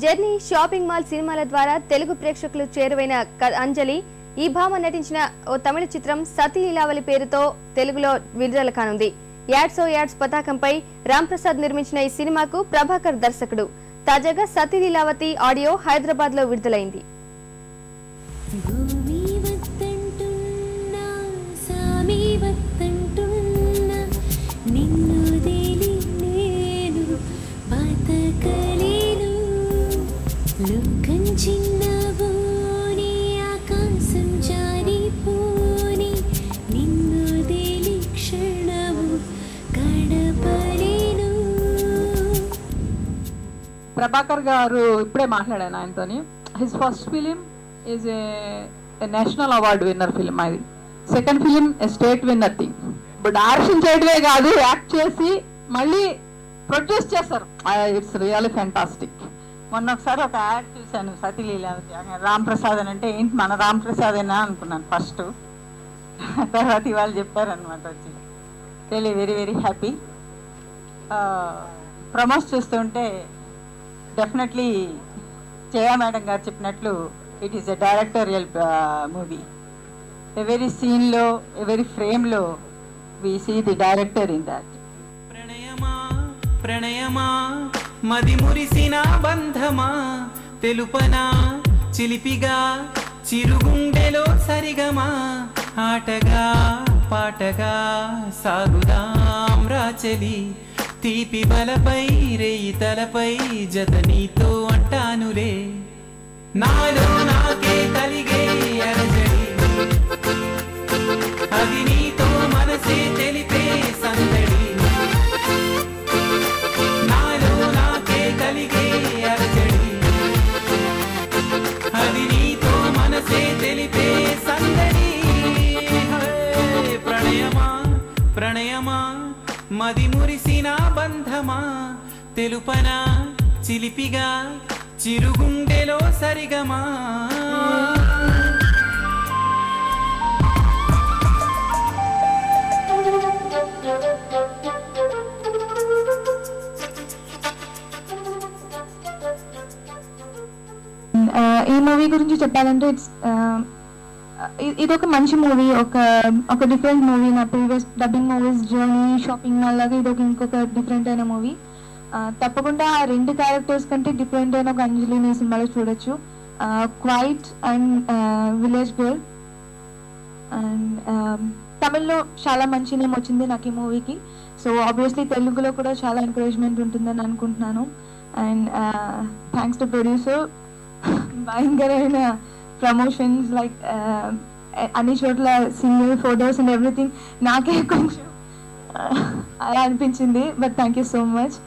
Journey, shopping mall సినిమాల ద్వారా తెలుగు ప్రేక్షకులు చేరువైన అంజలి ఈ భామ నటించిన ఓ తమిళ చిత్రం సతీ లీలావళి పేరుతో తెలుగులో విడుదల కానుంది. యాడ్స్ పతాకంపై రామ్ ప్రసాద్ నిర్మించిన ఈ సినిమాకు ప్రభాకర్ దర్శకుడు. తాజాగా సతీ లీలావతి ఆడియో హైదరాబాద్ లో విడుదలైంది. ప్రభాకర్ గారు ఇప్పుడే మాట్లాడాను ఆయనతోని. His first film is a national award winner film. అది second film state winner thing. ఇప్పుడు డైరెక్షన్ చేయడమే కాదు, యాక్ట్ చేసి మళ్ళీ ప్రొడ్యూస్ చేస్తారు. It's really fantastic. మొన్న ఒకసారి ఒక యాడ్ చూశాను సతీ లీలావతి. రామ్ ప్రసాద్ అని అంటే ఏంటి మన రామ్ ప్రసాదేనా అనుకున్నాను ఫస్ట్. తర్వాత ఇవాళ చెప్పారనమాట వచ్చి. Really very very happy. Promos చూస్తుంటే డెఫినెట్లీ జయా మేడం గారు చెప్పినట్లు it is a directorial movie. Every సీన్లో ఎవరీ ఫ్రేమ్లో we see the director in that. ప్రణయమా ప్రణయమా మది మురిసిన బంధమా తెలుపనా చిలిపిగా చిరుగుండెలో సరిగమా ఆటగా పాటగా సాగుదాం రాచలి తీపి బలపై రేయి తలపై జత నీతో అంటానులే నాలో నాకే కలిగే అరజడి అది నీతో మనసే తెలిపే సందడి నాలో నాకే కలిగే అరజడి అది నీతో మనసే తెలిపే సందడి. ప్రణయమా ప్రణయమా మది మురిసిన బంధమా తెలుపనా చిలిపిగా చిరుగుండెలో సరిగమా. ఈ మూవీ గురించి చెప్పాలంటే ఇది ఒక మంచి మూవీ, ఒక డిఫరెంట్ మూవీ. నా previous dubbing movies journey, shopping mall లాగా ఇది ఇంకొక డిఫరెంట్ అయిన మూవీ. తప్పకుండా ఆ రెండు క్యారెక్టర్స్ కంటే డిఫరెంట్ అయిన ఒక అంజలిని ఈ సినిమాలో చూడొచ్చు. Quiet and village girl. And తమిళ్లో చాలా మంచి నేమ్ వచ్చింది నాకు ఈ మూవీకి. సో ఆబ్వియస్లీ తెలుగులో కూడా చాలా ఎంకరేజ్మెంట్ ఉంటుందని అనుకుంటున్నాను. And thanks to producer. భయంకరమైన ప్రమోషన్స్ లైక్ అన్ని చోట్ల సింగిల్ ఫోటోస్ అండ్ ఎవ్రీథింగ్. నాకే కొంచెం అలా అనిపించింది. But thank you so much.